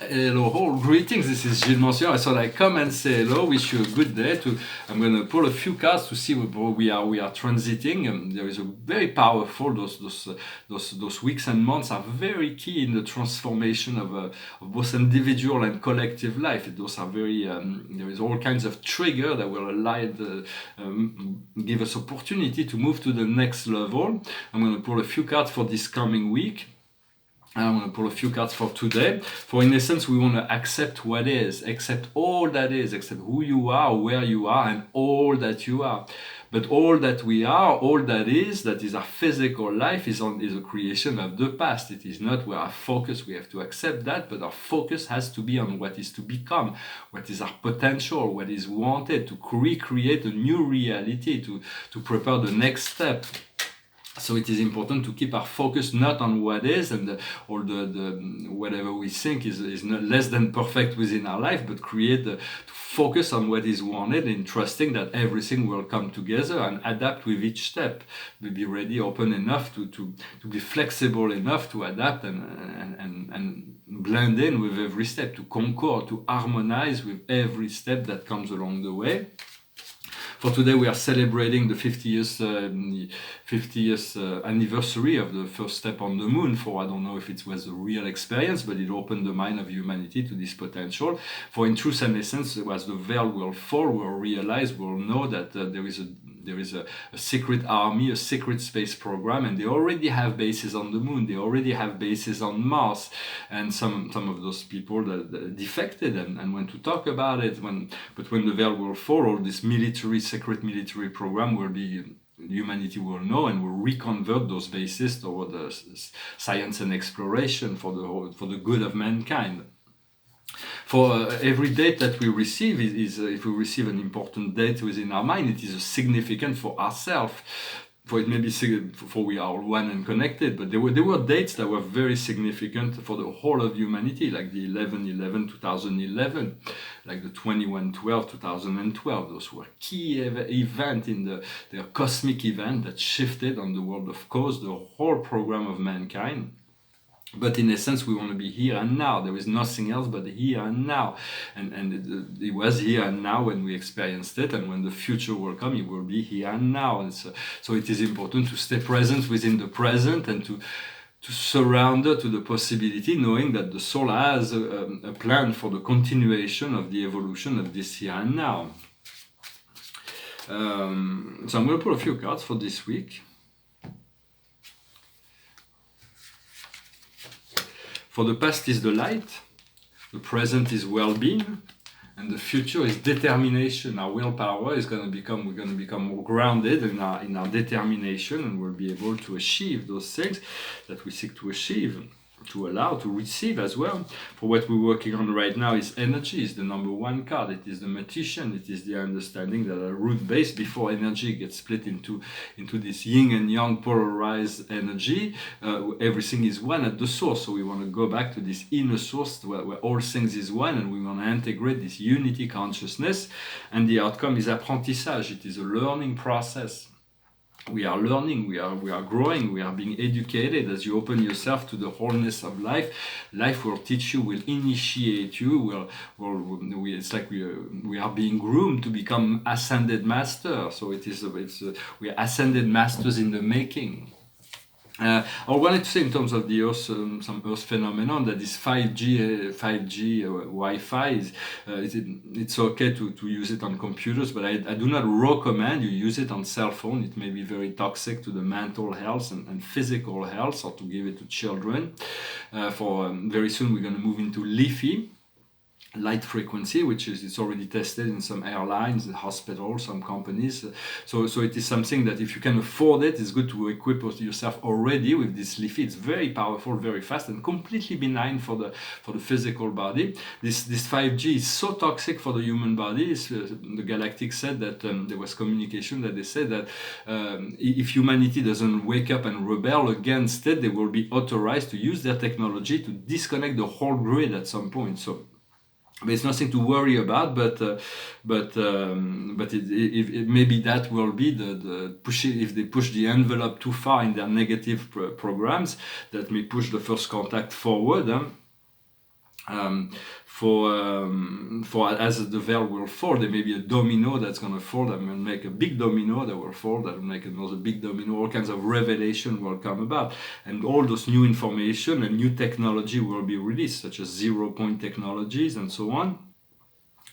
Hello, all greetings. This is Gillesmansillon. I thought I'd come and say hello. Wish you a good day. I'm going to pull a few cards to see where we are transiting. There is a very powerful. Those weeks and months are very key in the transformation of both individual and collective life. Those are very. There is all kinds of trigger that will give us opportunity to move to the next level. I'm going to pull a few cards for this coming week. I'm going to pull a few cards for today. For in essence, we want to accept what is, accept all that is, accept who you are, where you are, and all that you are. But all that we are, all that is our physical life, is a creation of the past. It is not where our focus. We have to accept that, but our focus has to be on what is to become, what is our potential, what is wanted, to recreate a new reality, to prepare the next step. So it is important to keep our focus not on what is and all the whatever we think is not less than perfect within our life, but to focus on what is wanted and trusting that everything will come together and adapt with each step. We'll be ready, open enough to be flexible enough to adapt and blend in with every step, to concord, to harmonize with every step that comes along the way. For today, we are celebrating the 50th anniversary of the first step on the moon. I don't know if it was a real experience, but it opened the mind of humanity to this potential. For in truth and essence, as the veil will fall, we'll realize, we'll know that there is a secret army, a secret space program, and they already have bases on the moon. They already have bases on Mars, and some of those people that defected and went to talk about it. But when the veil will fall, all this secret military program humanity will know and will reconvert those bases toward the science and exploration for the good of mankind. For every date that we receive is if we receive an important date within our mind, it is significant for ourselves. For it may be for we are all one and connected, but there were dates that were very significant for the whole of humanity, like the 11/11/2011, like the 21/12/2012. Those were key events in their cosmic event that shifted on the world of cause the whole program of mankind. But in essence, we want to be here and now. There is nothing else but here and now. And it was here and now when we experienced it, and when the future will come, it will be here and now. And so it is important to stay present within the present and to surrender to the possibility, knowing that the soul has a plan for the continuation of the evolution of this here and now. So I'm going to pull a few cards for this week. For the past is the light, the present is well-being, and the future is determination. Our willpower is we're going to become more grounded in our determination, and we'll be able to achieve those things that we seek to achieve, to allow, to receive as well. For what we're working on right now is energy, is the number one card. It is the magician. It is the understanding that a root base, before energy gets split into this yin and yang polarized energy, everything is one at the source. So we want to go back to this inner source where all things is one, and we want to integrate this unity consciousness. And the outcome is apprentissage. It is a learning process. We are learning, we are growing, we are being educated. As you open yourself to the wholeness of life, life will teach you, will initiate you, it's like we are being groomed to become ascended masters. So we are ascended masters in the making. I wanted to say in terms of the Earth, some Earth phenomenon, that this 5G Wi-Fi, it's okay to use it on computers, but I do not recommend you use it on cell phone. It may be very toxic to the mental health and physical health, or to give it to children. Very soon we're going to move into leafy light frequency, which it's already tested in some airlines, hospitals, some companies. So it is something that if you can afford it, it's good to equip yourself already with this leafy. It's very powerful, very fast, and completely benign for the physical body. This 5G is so toxic for the human body. The Galactic said that there was communication that they said that if humanity doesn't wake up and rebel against it, they will be authorized to use their technology to disconnect the whole grid at some point. So it's nothing to worry about, but maybe that will be the pushing. If they push the envelope too far in their negative programs, that may push the first contact forward. For as the veil will fall, there may be a domino that's going to fall, that will make a big domino that will fall, that will make another big domino. All kinds of revelation will come about, and all those new information and new technology will be released, such as 0-point technologies and so on.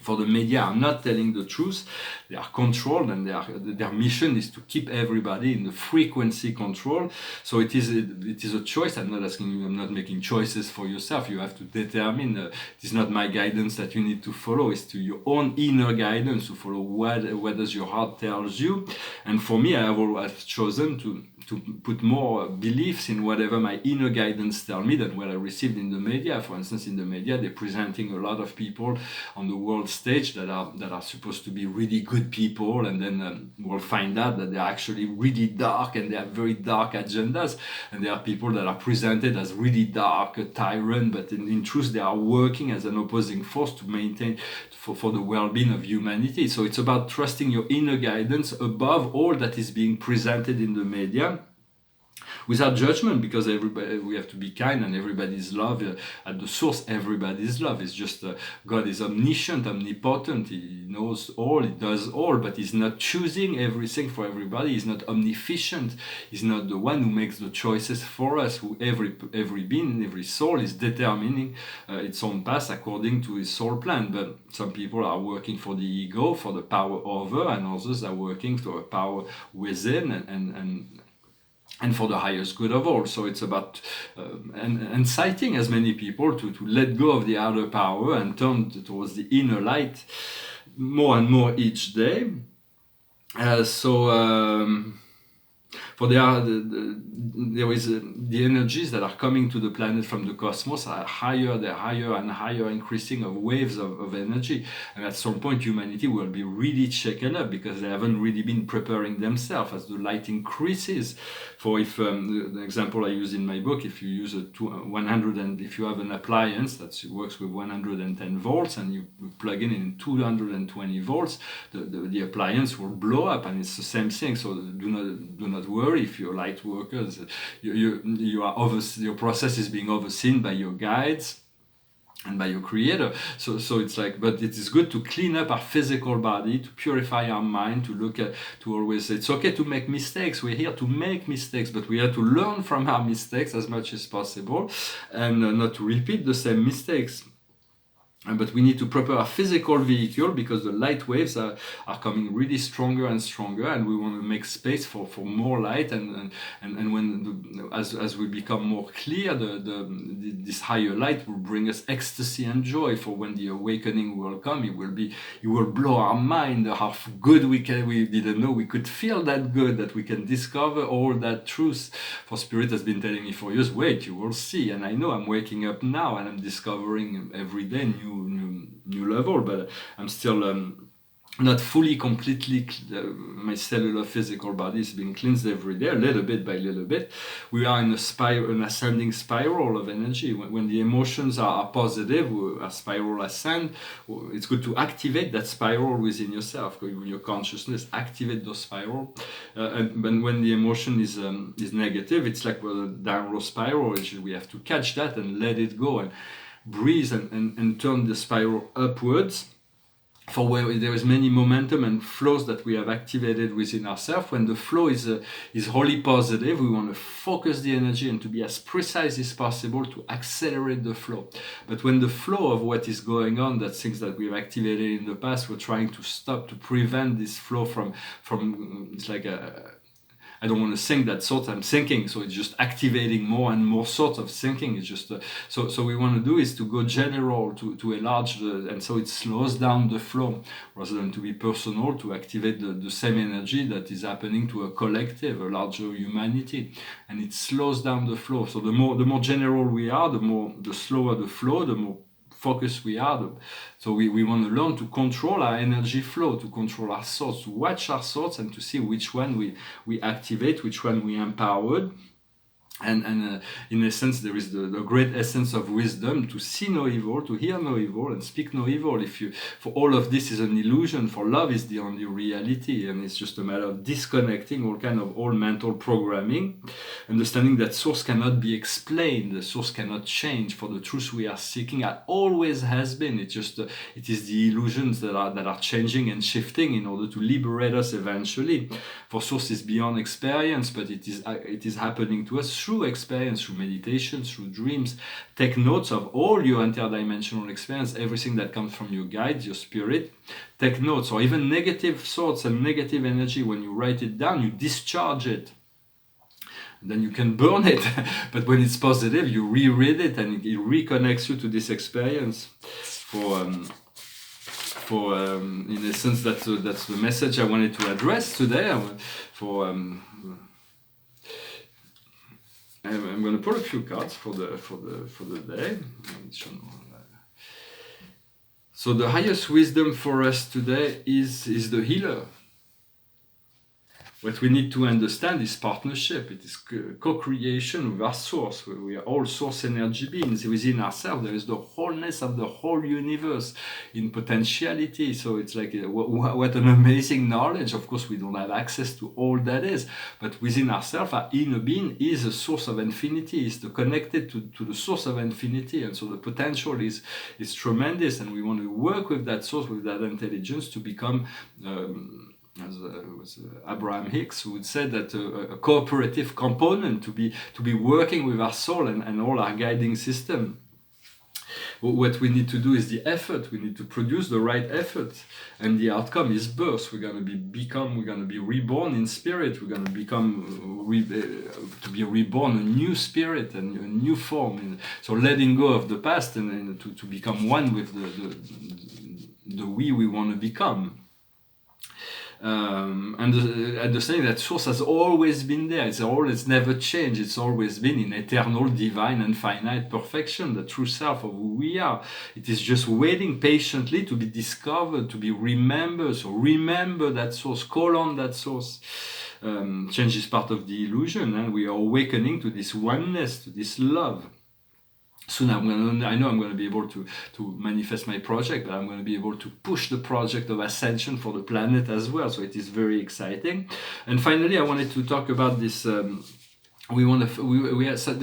For the media are not telling the truth, they are controlled, and their mission is to keep everybody in the frequency control. So it is a choice. I'm not asking you, I'm not making choices for yourself. You have to determine. It is not my guidance that you need to follow. It's to your own inner guidance to follow what does your heart tells you. And for me, I've chosen to put more beliefs in whatever my inner guidance tell me than what I received in the media. For instance, in the media, they're presenting a lot of people on the world stage that are supposed to be really good people, and then we'll find out that they're actually really dark, and they have very dark agendas. And there are people that are presented as really dark, a tyrant, but in truth, they are working as an opposing force to maintain for the well-being of humanity. So it's about trusting your inner guidance above all that is being presented in the media, without judgment, because everybody, we have to be kind, and everybody's love at the source, everybody's love is just God is omniscient, omnipotent, he knows all, he does all, but he's not choosing everything for everybody. He's not omniscient, he's not the one who makes the choices for us. Who every being, every soul is determining its own path according to his soul plan. But some people are working for the ego, for the power over, and others are working for a power within, and for the highest good of all. So it's about inciting as many people to let go of the outer power and turn towards the inner light more and more each day. For there is the energies that are coming to the planet from the cosmos are higher, they're higher and higher, increasing of waves of energy. And at some point, humanity will be really shaken up because they haven't really been preparing themselves as the light increases. For if the example I use in my book, if you use if you have an appliance that works with 110 volts and you plug in 220 volts, the appliance will blow up, and it's the same thing. So do not worry if you're light workers. Your process is being overseen by your guides and by your creator. So it's like, but it is good to clean up our physical body, to purify our mind, to always, it's okay to make mistakes. We're here to make mistakes, but we have to learn from our mistakes as much as possible, and not to repeat the same mistakes. But we need to prepare our physical vehicle, because the light waves are coming really stronger and stronger, and we want to make space for more light. And when as we become more clear, this higher light will bring us ecstasy and joy. For when the awakening will come, it will blow our mind how good we didn't know we could feel that good, that we can discover all that truth. For Spirit has been telling me for years, wait, you will see. And I know I'm waking up now, and I'm discovering every day new level, but I'm still not fully, completely, my cellular physical body is being cleansed every day, little bit by little bit. We are in an ascending spiral of energy. When the emotions are positive, a spiral ascend. It's good to activate that spiral within yourself, your consciousness, activate those spiral. And when the emotion is negative, it's like a downward spiral. We have to catch that and let it go, and breathe and turn the spiral upwards, for where there is many momentum and flows that we have activated within ourselves. When the flow is wholly positive, we want to focus the energy and to be as precise as possible to accelerate the flow. But when the flow of what is going on, that things that we've activated in the past, we're trying to stop, to prevent this flow from it's like I don't want to think that thoughts I'm thinking, so it's just activating more and more sorts of thinking. It's just so we want to do is to go general, to enlarge and so it slows down the flow rather than to be personal, to activate the same energy that is happening to a collective, a larger humanity, and it slows down the flow. So the more general we are, the slower the flow, the more focus we are. So we want to learn to control our energy flow, to control our thoughts, to watch our thoughts, and to see which one we activate, which one we empowered. And in essence, there is the great essence of wisdom to see no evil, to hear no evil, and speak no evil. For all of this is an illusion, for love is the only reality, and it's just a matter of disconnecting all kind of old mental programming, understanding that source cannot be explained, the source cannot change. For the truth we are seeking always has been. It's just it is the illusions that are changing and shifting in order to liberate us eventually. For source is beyond experience, but it is happening to us through experience, through meditation, through dreams. Take notes of all your interdimensional experience, everything that comes from your guides, your spirit. Take notes, or even negative thoughts and negative energy. When you write it down, you discharge it. Then you can burn it. But when it's positive, you reread it, and it reconnects you to this experience. In a sense, that's the message I wanted to address today. I'm going to pull a few cards for the day. So the highest wisdom for us today is the healer. What we need to understand is partnership. It is co-creation with our source. We are all source energy beings. Within ourselves, there is the wholeness of the whole universe in potentiality. So it's like, what an amazing knowledge. Of course, we don't have access to all that is. But within ourselves, our inner being is a source of infinity. It's connected to the source of infinity. And so the potential is tremendous. And we want to work with that source, with that intelligence to become... as was Abraham Hicks, who would say that a cooperative component to be working with our soul and all our guiding system. What we need to do is the effort. We need to produce the right effort, and the outcome is birth. We're going to be reborn in spirit. We're going to to be reborn a new spirit and a new form. So letting go of the past and to become one with the we want to become. Understanding that source has always been there. It's never changed. It's always been in eternal, divine, and finite perfection, the true self of who we are. It is just waiting patiently to be discovered, to be remembered. So remember that source, call on that source. Change is part of the illusion, and we are awakening to this oneness, to this love. Soon I know I'm going to be able to manifest my project, but I'm going to be able to push the project of Ascension for the planet as well. So it is very exciting. And finally, I wanted to talk about this. There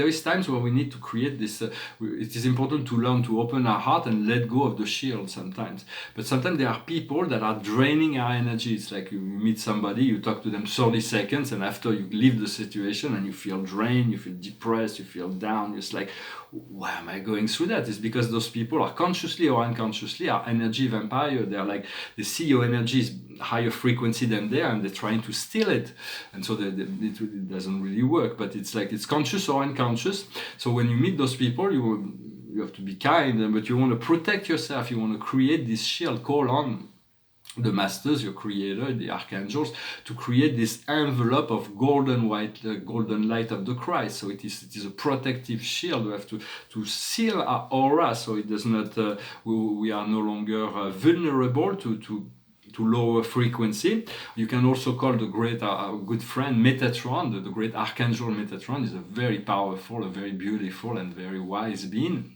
is times where we need to create this. It is important to learn to open our heart and let go of the shield sometimes. But sometimes there are people that are draining our energy. It's like you meet somebody, you talk to them 30 seconds, and after you leave the situation and you feel drained, you feel depressed, you feel down. You're just like, why am I going through that? It's because those people are consciously or unconsciously are energy vampire. They're like, they see your energy is higher frequency than they are, and they're trying to steal it. And so it doesn't really work. But it's like, it's conscious or unconscious. So when you meet those people, you have to be kind, but you want to protect yourself. You want to create this shield, call on the masters, your creator, the archangels, to create this envelope of golden light of the Christ. So it is a protective shield. We have to seal our aura, so it does not. We are no longer vulnerable to lower frequency. You can also call the great good friend Metatron, the great archangel Metatron is a very powerful, a very beautiful, and very wise being.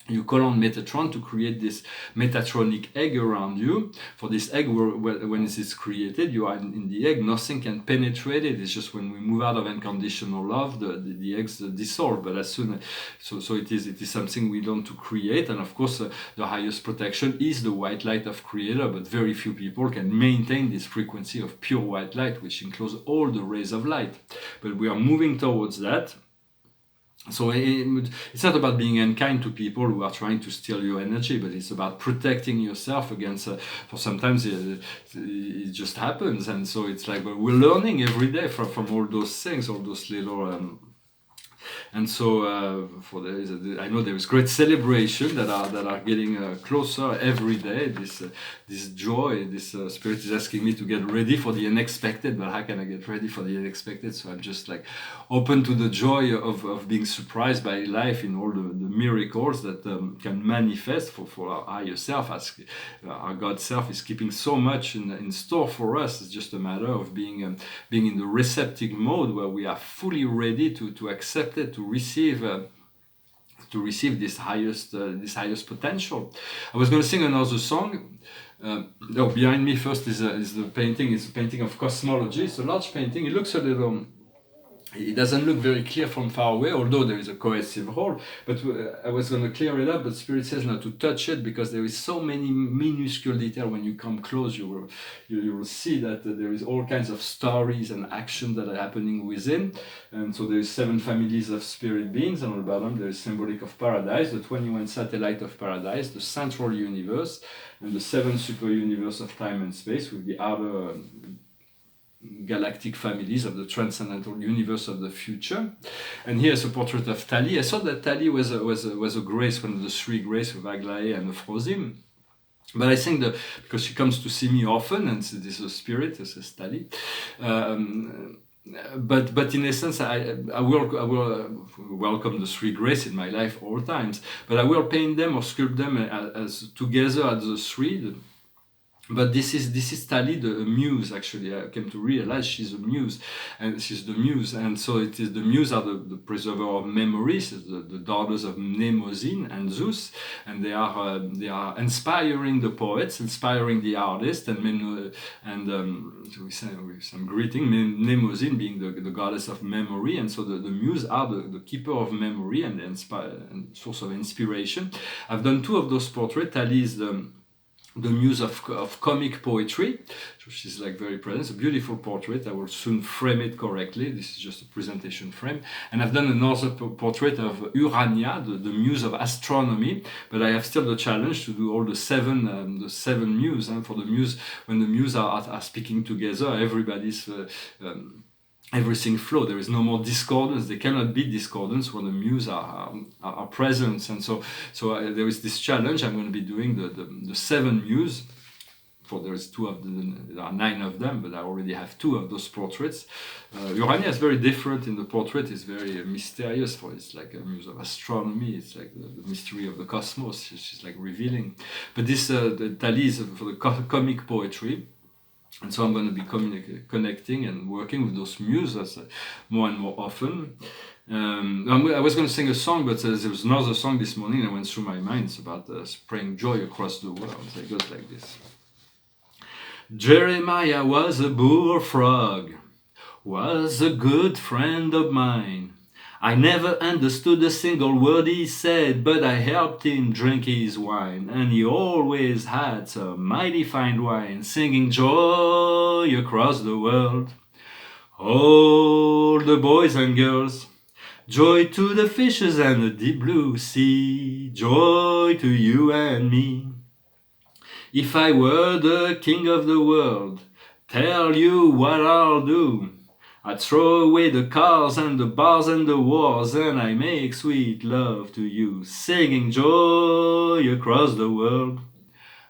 You call on Metatron to create this Metatronic egg around you. For this egg, when it is created, you are in the egg, nothing can penetrate it. It's just when we move out of unconditional love, the eggs dissolve. But as soon so it is something we learn to create. And of course, the highest protection is the white light of Creator. But very few people can maintain this frequency of pure white light, which includes all the rays of light. But we are moving towards that. So it's not about being unkind to people who are trying to steal your energy, but it's about protecting yourself against, for sometimes it just happens. And so it's like, but we're learning every day from all those things, all those little And so I know there is great celebration that are getting closer every day. This joy, this spirit is asking me to get ready for the unexpected. But how can I get ready for the unexpected? So I'm just like open to the joy of being surprised by life in all the miracles that can manifest for our higher self. As our God self is keeping so much in store for us. It's just a matter of being in the receptive mode where we are fully ready to accept it, to receive this highest potential. I was going to sing another song. Behind me first is the painting. It's a painting of cosmology. It's a large painting. It looks a little. It doesn't look very clear from far away, although there is a cohesive whole. But I was going to clear it up, but Spirit says not to touch it because there is so many minuscule details. When you come close, you will see that there is all kinds of stories and actions that are happening within. And so there is 7 families of spirit beings, and on the bottom there is symbolic of paradise, the 21 satellite of paradise, the central universe, and the 7 super universe of time and space with the outer galactic families of the transcendental universe of the future. And here's a portrait of Tali. I thought that Tali was a grace, one of the 3 graces of Aglaé and of Rosim. But I think that because she comes to see me often, and this is a spirit, this is Tali. But in essence, I will welcome the 3 graces in my life all times. But I will paint them or sculpt them as together as the 3. But this is Tali, the muse. Actually, I came to realize she's a muse, and she's the muse, and so it is the muse are the preserver of memories, the daughters of Mnemosyne and Zeus, and they are inspiring the poets, inspiring the artists, and so we say with some greeting, Mnemosyne being the goddess of memory, and so the muse are the keeper of memory and source of inspiration. I've done 2 of those portraits. Tali is the muse of comic poetry, so she's like very present. It's a beautiful portrait. I will soon frame it correctly. This is just a presentation frame. And I've done another portrait of Urania, the muse of astronomy, but I have still the challenge to do all the seven muse. And for the muse, when the muse are speaking together, everybody's everything flow. There is no more discordance. There cannot be discordance when the muse are present. And so there is this challenge. I'm going to be doing the 7 muse. For there is 2 of them. There are 9 of them, but I already have 2 of those portraits. Urania is very different in the portrait. It's very mysterious. For it's like a muse of astronomy. It's like the mystery of the cosmos. She's like revealing. But this Tali is for the comic poetry. And so I'm going to be connecting and working with those muses more and more often. I was going to sing a song, but there was another song this morning that went through my mind. It's about spreading joy across the world. So it goes like this. Jeremiah was a bullfrog, was a good friend of mine. I never understood a single word he said, but I helped him drink his wine, and he always had some mighty fine wine, singing joy across the world. All the boys and girls, joy to the fishes and the deep blue sea, joy to you and me. If I were the king of the world, tell you what I'll do. I'd throw away the cars and the bars and the wars, and I make sweet love to you, singing joy across the world.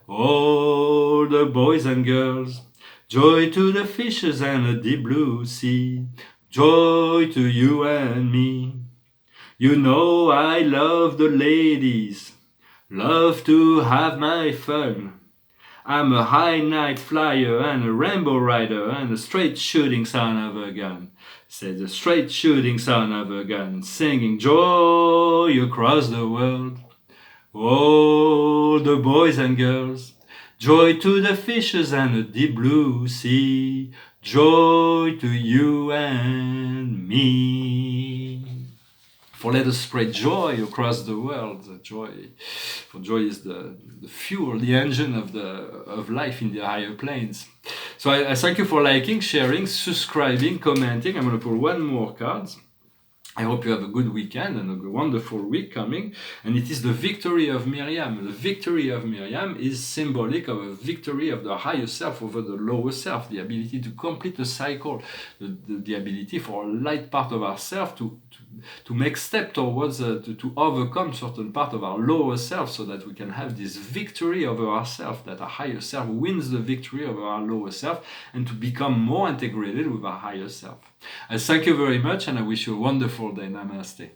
All the boys and girls, joy to the fishes and the deep blue sea, joy to you and me. You know I love the ladies, love to have my fun. I'm a high night flyer and a rainbow rider and a straight shooting son of a gun. Said the straight shooting son of a gun, singing joy across the world. All the boys and girls, joy to the fishes and the deep blue sea, joy to you and me. For let us spread joy across the world. For joy is the fuel, the engine of life in the higher planes. So I thank you for liking, sharing, subscribing, commenting. I'm going to pull one more card. I hope you have a good weekend and a wonderful week coming. And it is the victory of Miriam. The victory of Miriam is symbolic of a victory of the higher self over the lower self, the ability to complete the cycle, the ability for a light part of ourself to make step towards, to overcome certain part of our lower self, so that we can have this victory over ourself, that our higher self wins the victory over our lower self, and to become more integrated with our higher self. I thank you very much, and I wish you a wonderful day. Namaste.